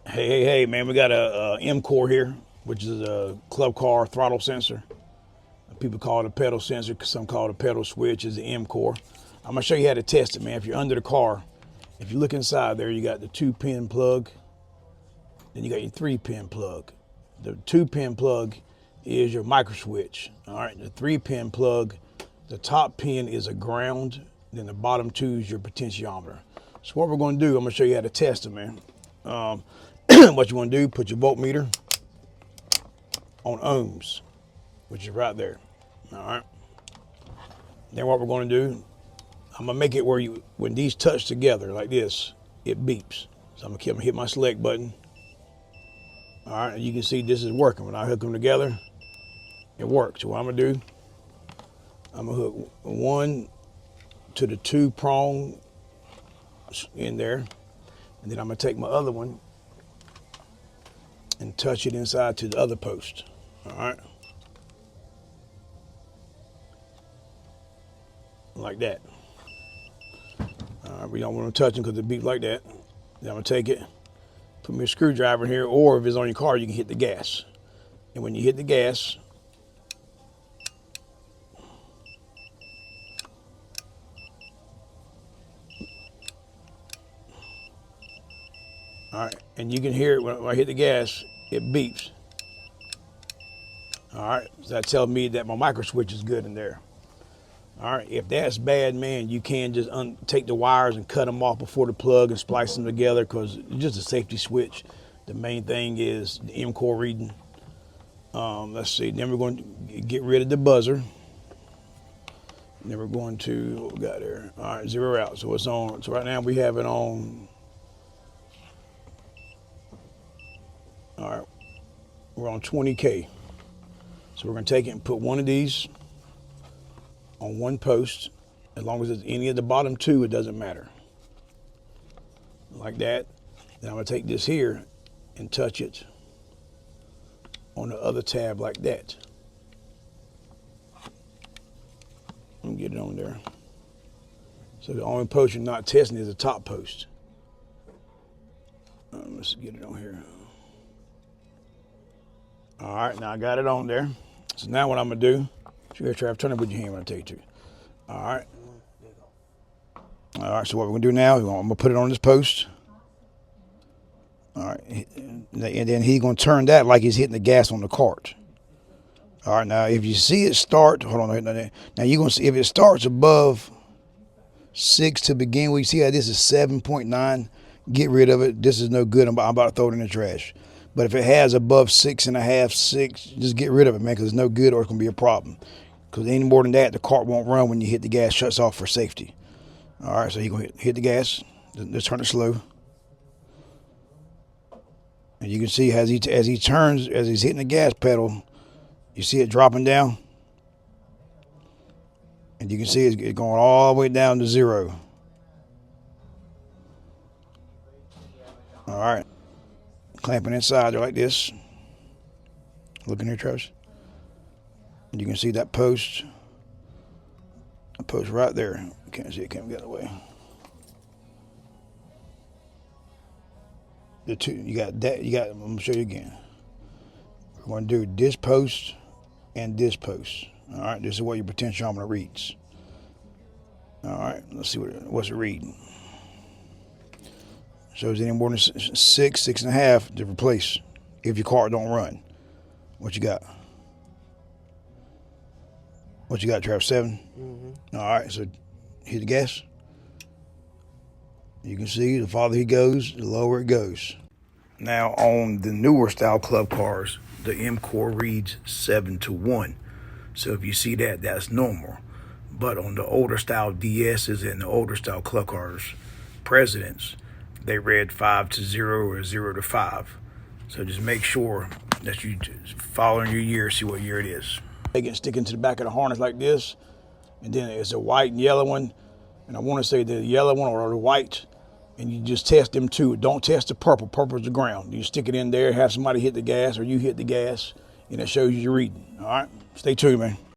Hey, man, we got a MCOR here, which is a club car throttle sensor. People call it a pedal sensor, some call it a pedal switch, is the MCOR. I'm gonna show you how to test it, man. If you're under the car, if you look inside there, you got the 2-pin plug, then you got your 3-pin plug. The 2-pin plug is your microswitch. All right, the 3-pin plug, the top pin is a ground, then the bottom 2 is your potentiometer. So what we're gonna do, I'm gonna show you how to test it, man. What you want to do, put your voltmeter on ohms, which is right there. All right. Then what we're going to do, I'm going to make it where when these touch together like this, it beeps. So I'm going to hit my select button. All right, and you can see this is working. When I hook them together, it works. So what I'm going to do, I'm going to hook one to the 2 prong in there, and then I'm going to take my other one and touch it inside to the other post. All right, like that. All right, we don't want to touch them because it beeps like that. Then I'm gonna take it, put me a screwdriver in here, or if it's on your car, you can hit the gas. And when you hit the gas, all right, and you can hear it when I hit the gas, it beeps. All right, so that tells me that my microswitch is good in there. All right, if that's bad, man, you can just take the wires and cut them off before the plug and splice them together, because it's just a safety switch. The main thing is the MCOR reading. Let's see, then we're going to get rid of the buzzer. And then we're going to, what we got there? All right, 0 out, so it's on. So right now we have it on. All right, we're on 20K. So we're going to take it and put one of these on one post. As long as it's any of the bottom 2, it doesn't matter. Like that. Then I'm going to take this here and touch it on the other tab like that. Let me get it on there. So the only post you're not testing is the top post. Let's get it on here. All right, now I got it on there. So now what I'm gonna do, Trav, turn it with your hand when I tell you to. All right. All right, so what we're gonna do now, I'm gonna put it on this post. All right, and then he's gonna turn that like he's hitting the gas on the cart. All right, now if you see it start, hold on, now you're gonna see if it starts above 6 to begin with, you see how this is 7.9, get rid of it. This is no good, I'm about to throw it in the trash. But if it has above 6.5, 6, just get rid of it, man, because it's no good or it's going to be a problem. Because any more than that, the cart won't run when you hit the gas, shuts off for safety. All right, so you're going to hit the gas. Just turn it slow. And you can see as he turns, as he's hitting the gas pedal, you see it dropping down. And you can see it's going all the way down to 0. All right. Clamping inside there like this. Look in here, Travis. And you can see that post. A post right there. You can't see it, can't get out of the way. The 2, you got that, I'm gonna show you again. We're gonna do this post and this post. All right, this is what your potentiometer reads. All right, let's see what's it reading. Shows any more than 6, 6.5 to replace if your car don't run. What you got? What you got, Travis? 7? Mm-hmm. All right, so hit the gas. You can see the farther he goes, the lower it goes. Now on the newer style club cars, the MCOR reads 7 to 1. So if you see that, that's normal. But on the older style DSs and the older style club cars, Presidents, they read 5 to 0 or 0 to 5. So just make sure that you following your year, see what year it is. They get sticking to the back of the harness like this, and then it's a white and yellow one, and I want to say the yellow one or the white, and you just test them too. Don't test the purple. Purple is the ground. You stick it in there, have somebody hit the gas, or you hit the gas, and it shows you your reading. All right, stay tuned, man.